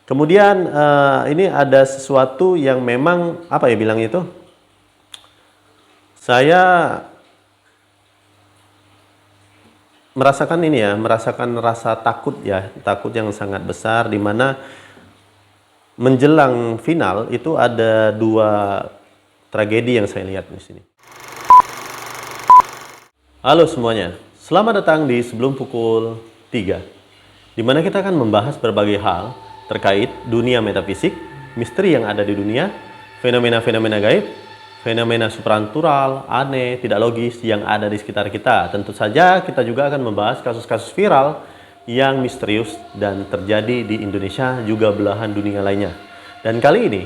Kemudian ini ada sesuatu yang memang apa ya bilangnya itu? Saya merasakan ini ya, merasakan rasa takut ya, takut yang sangat besar, di mana menjelang final itu ada dua tragedi yang saya lihat di sini. Halo semuanya, selamat datang di Sebelum Pukul 3, di mana kita akan membahas berbagai hal terkait dunia metafisik, misteri yang ada di dunia, fenomena-fenomena gaib, fenomena supranatural, aneh, tidak logis yang ada di sekitar kita. Tentu saja kita juga akan membahas kasus-kasus viral yang misterius dan terjadi di Indonesia juga belahan dunia lainnya. Dan kali ini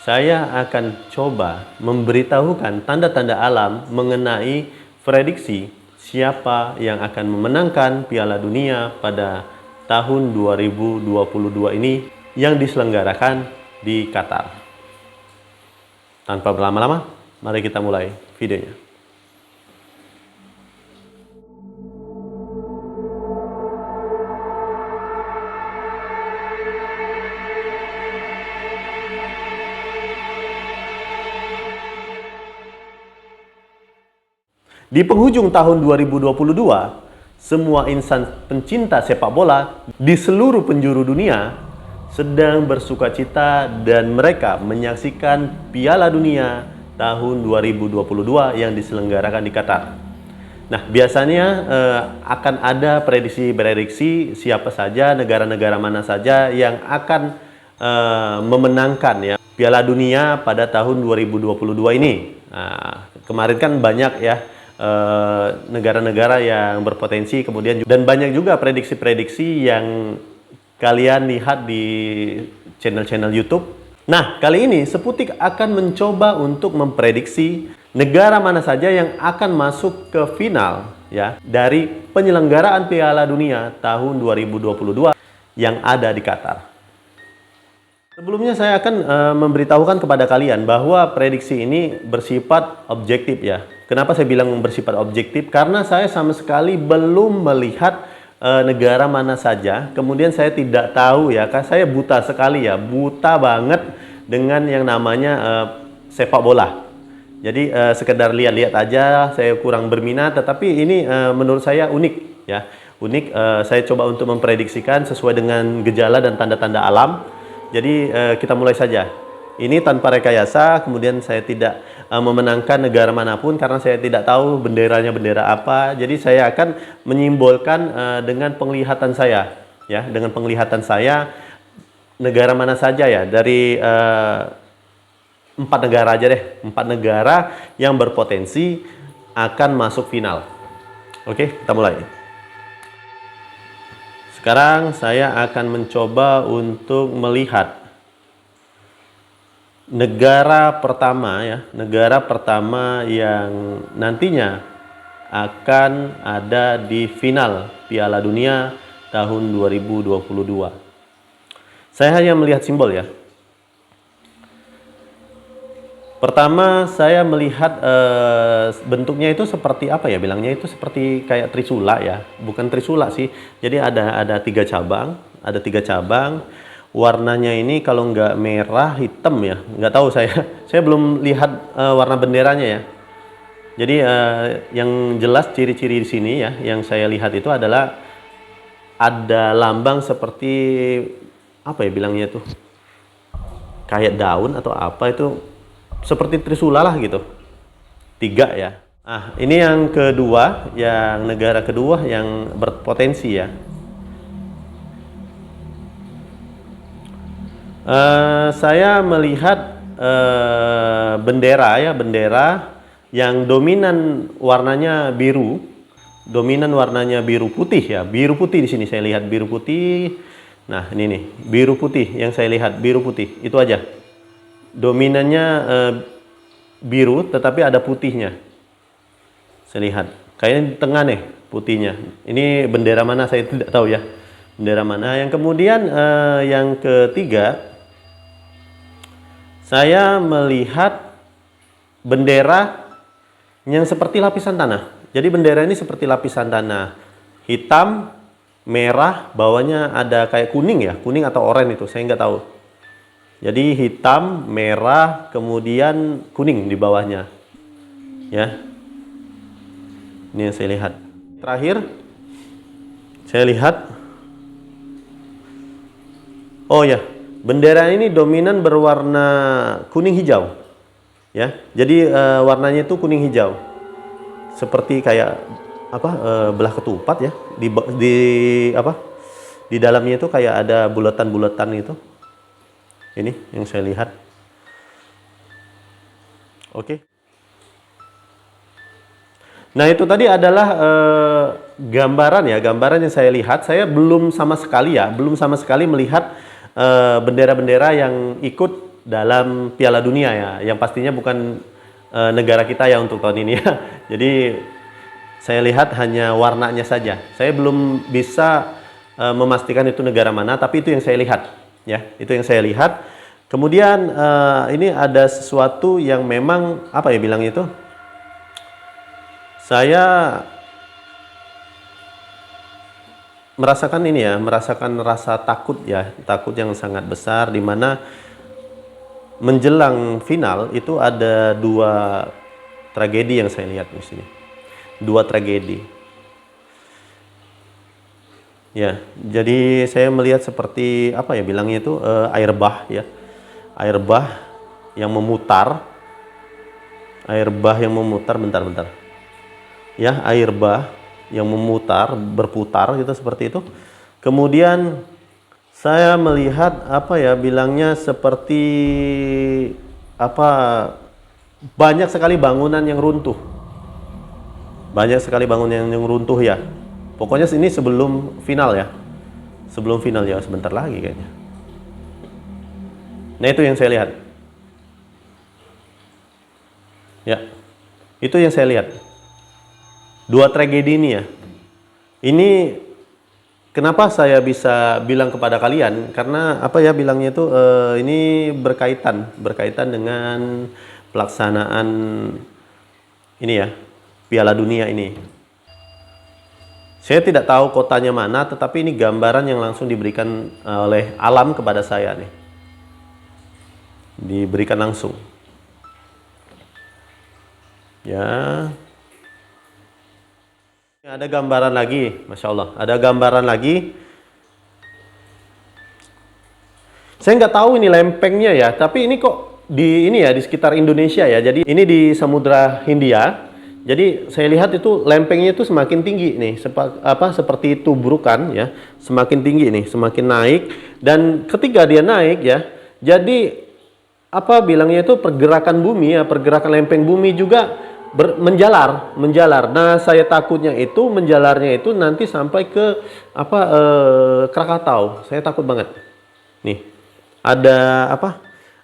saya akan coba memberitahukan tanda-tanda alam mengenai prediksi siapa yang akan memenangkan Piala Dunia pada tahun 2022 ini yang diselenggarakan di Qatar. Tanpa berlama-lama, mari kita mulai videonya. Di penghujung tahun 2022, semua insan pencinta sepak bola di seluruh penjuru dunia sedang bersukacita dan mereka menyaksikan Piala Dunia tahun 2022 yang diselenggarakan di Qatar. Nah, biasanya akan ada prediksi-prediksi siapa saja, negara-negara mana saja yang akan memenangkan ya Piala Dunia pada tahun 2022 ini. Nah, kemarin kan banyak ya negara-negara yang berpotensi, kemudian dan banyak juga prediksi-prediksi yang kalian lihat di channel-channel YouTube. Nah, kali ini Seputik akan mencoba untuk memprediksi negara mana saja yang akan masuk ke final ya dari penyelenggaraan Piala Dunia tahun 2022 yang ada di Qatar. Sebelumnya saya akan memberitahukan kepada kalian bahwa prediksi ini bersifat objektif ya. Kenapa saya bilang bersifat objektif? Karena saya sama sekali belum melihat negara mana saja. Kemudian saya tidak tahu ya, kan saya buta sekali ya, buta banget dengan yang namanya sepak bola. Jadi sekedar lihat-lihat aja, saya kurang berminat. Tetapi ini menurut saya unik ya, unik. Saya coba untuk memprediksikan sesuai dengan gejala dan tanda-tanda alam. Jadi kita mulai saja. Ini tanpa rekayasa, kemudian saya tidak memenangkan negara manapun karena saya tidak tahu benderanya bendera apa. Jadi saya akan menyimbolkan dengan penglihatan saya, ya, dengan penglihatan saya negara mana saja ya dari 4 negara aja deh, 4 negara yang berpotensi akan masuk final. Oke, kita mulai. Sekarang saya akan mencoba untuk melihat negara pertama ya, negara pertama yang nantinya akan ada di final Piala Dunia tahun 2022. Saya hanya melihat simbol ya. Pertama saya melihat bentuknya itu seperti apa ya bilangnya, itu seperti kayak trisula ya, bukan trisula sih. Jadi ada 3 cabang, ada 3 cabang. Warnanya ini kalau nggak merah hitam ya, nggak tahu saya. Saya belum lihat warna benderanya ya. Jadi yang jelas ciri-ciri di sini ya, yang saya lihat itu adalah ada lambang seperti apa ya bilangnya tuh, kayak daun atau apa itu. Seperti trisula lah gitu. 3 ya. Ah, ini yang kedua, yang negara kedua yang berpotensi ya. Saya melihat bendera ya, bendera yang dominan warnanya biru, dominan warnanya biru putih ya, biru putih di sini saya lihat biru putih. Nah ini nih biru putih yang saya lihat, biru putih itu aja. Dominannya biru tetapi ada putihnya. Saya lihat kayaknya di tengah nih putihnya. Ini bendera mana saya tidak tahu ya, bendera mana. Yang kemudian yang ketiga saya melihat bendera yang seperti lapisan tanah. Jadi bendera ini seperti lapisan tanah hitam merah, bawahnya ada kayak kuning ya, kuning atau oranye itu, saya nggak tahu. Jadi hitam, merah, kemudian kuning di bawahnya. Ya, ini yang saya lihat. Terakhir, saya lihat, oh ya, bendera ini dominan berwarna kuning hijau. Ya, jadi warnanya itu kuning hijau, seperti kayak apa belah ketupat ya, di apa di dalamnya itu kayak ada bulatan-bulatan gitu. Ini yang saya lihat. Oke. Nah, itu tadi adalah gambaran ya, gambaran yang saya lihat. Saya belum sama sekali melihat bendera-bendera yang ikut dalam Piala Dunia ya, yang pastinya bukan negara kita ya untuk tahun ini ya. Jadi saya lihat hanya warnanya saja. Saya belum bisa memastikan itu negara mana, tapi itu yang saya lihat ya, itu yang saya lihat. Kemudian ini ada sesuatu yang memang apa ya bilang itu, saya merasakan ini ya, merasakan rasa takut ya, takut yang sangat besar, di mana menjelang final itu ada dua tragedi yang saya lihat di sini, dua tragedi. Ya, jadi saya melihat seperti apa ya bilangnya itu air bah ya, air bah yang memutar, bentar-bentar. Ya, air bah yang memutar, berputar gitu seperti itu. Kemudian saya melihat apa ya bilangnya seperti apa, banyak sekali bangunan yang runtuh. Banyak sekali bangunan yang runtuh ya. Pokoknya ini sebelum final ya. Sebelum final ya, sebentar lagi kayaknya. Nah, itu yang saya lihat. Ya. Itu yang saya lihat. Dua tragedi ini ya. Ini kenapa saya bisa bilang kepada kalian, karena apa ya bilangnya itu ini berkaitan dengan pelaksanaan ini ya, Piala Dunia ini. Saya tidak tahu kotanya mana, tetapi ini gambaran yang langsung diberikan oleh alam kepada saya nih. Diberikan langsung. Ya. Ada gambaran lagi, Masya Allah. Ada gambaran lagi. Saya nggak tahu ini lempengnya ya, tapi ini kok di ini ya, di sekitar Indonesia ya. Jadi ini di Samudra Hindia. Jadi saya lihat itu lempengnya itu semakin tinggi nih, seperti tubrukan ya, semakin tinggi nih, semakin naik. Dan ketika dia naik ya, jadi apa bilangnya itu pergerakan bumi ya, pergerakan lempeng bumi juga menjalar. Nah, saya takutnya itu menjalarnya itu nanti sampai ke apa Krakatau. Saya takut banget. Nih, ada apa?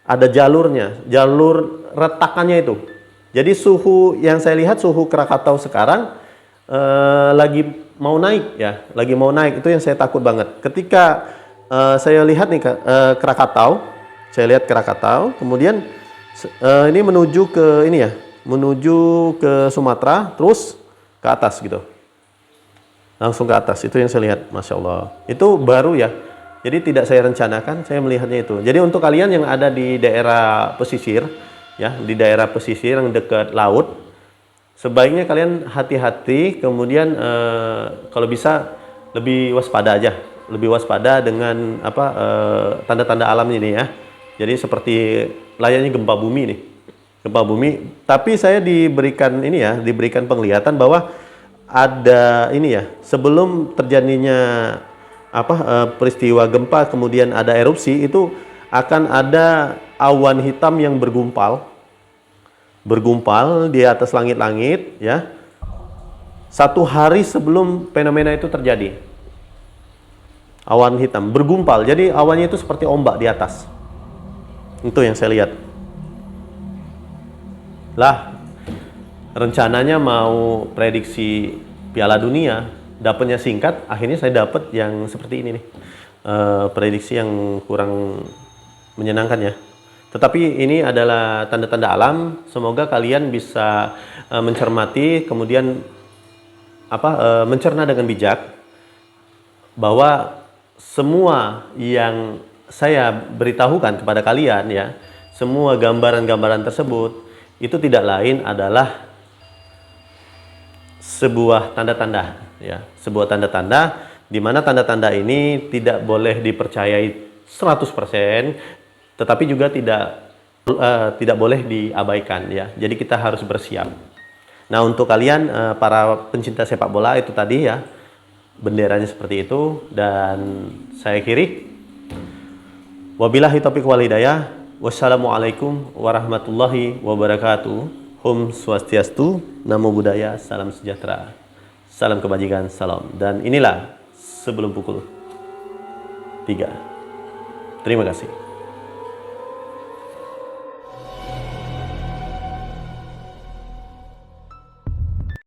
Ada jalurnya, jalur retakannya itu. Jadi suhu yang saya lihat, suhu Krakatau sekarang lagi mau naik ya, lagi mau naik. Itu yang saya takut banget. Ketika saya lihat nih Krakatau, saya lihat Krakatau, kemudian ini menuju ke ini ya, menuju ke Sumatera, terus ke atas gitu, langsung ke atas. Itu yang saya lihat, Masya Allah. Itu baru ya. Jadi tidak saya rencanakan, saya melihatnya itu. Jadi untuk kalian yang ada di daerah pesisir, ya, di daerah pesisir yang dekat laut, sebaiknya kalian hati-hati. Kemudian kalau bisa lebih waspada aja, lebih waspada dengan apa tanda-tanda alam ini ya. Jadi seperti layaknya gempa bumi nih, gempa bumi. Tapi saya diberikan ini ya, diberikan penglihatan bahwa ada ini ya, sebelum terjadinya apa peristiwa gempa kemudian ada erupsi, itu akan ada awan hitam yang bergumpal di atas langit-langit ya, 1 hari sebelum fenomena itu terjadi. Awan hitam bergumpal, jadi awannya itu seperti ombak di atas. Itu yang saya lihat. Lah, rencananya mau prediksi Piala Dunia, dapatnya singkat, akhirnya saya dapat yang seperti ini nih. Prediksi yang kurang menyenangkan ya. Tetapi ini adalah tanda-tanda alam. Semoga kalian bisa mencermati, kemudian apa mencerna dengan bijak. bahwa semua yang saya beritahukan kepada kalian ya, semua gambaran-gambaran tersebut itu tidak lain adalah sebuah tanda-tanda ya, sebuah tanda-tanda di mana tanda-tanda ini tidak boleh dipercayai 100%, tetapi juga tidak boleh diabaikan ya. Jadi kita harus bersiap. Nah, untuk kalian para pencinta sepak bola itu tadi ya, benderanya seperti itu, dan saya akhiri. Wabillahi taufiq wal hidayah. Wassalamualaikum warahmatullahi wabarakatuh. Om Swastiastu, Namo Buddhaya, salam sejahtera, salam kebajikan, salam. Dan inilah sebelum pukul 3. Terima kasih.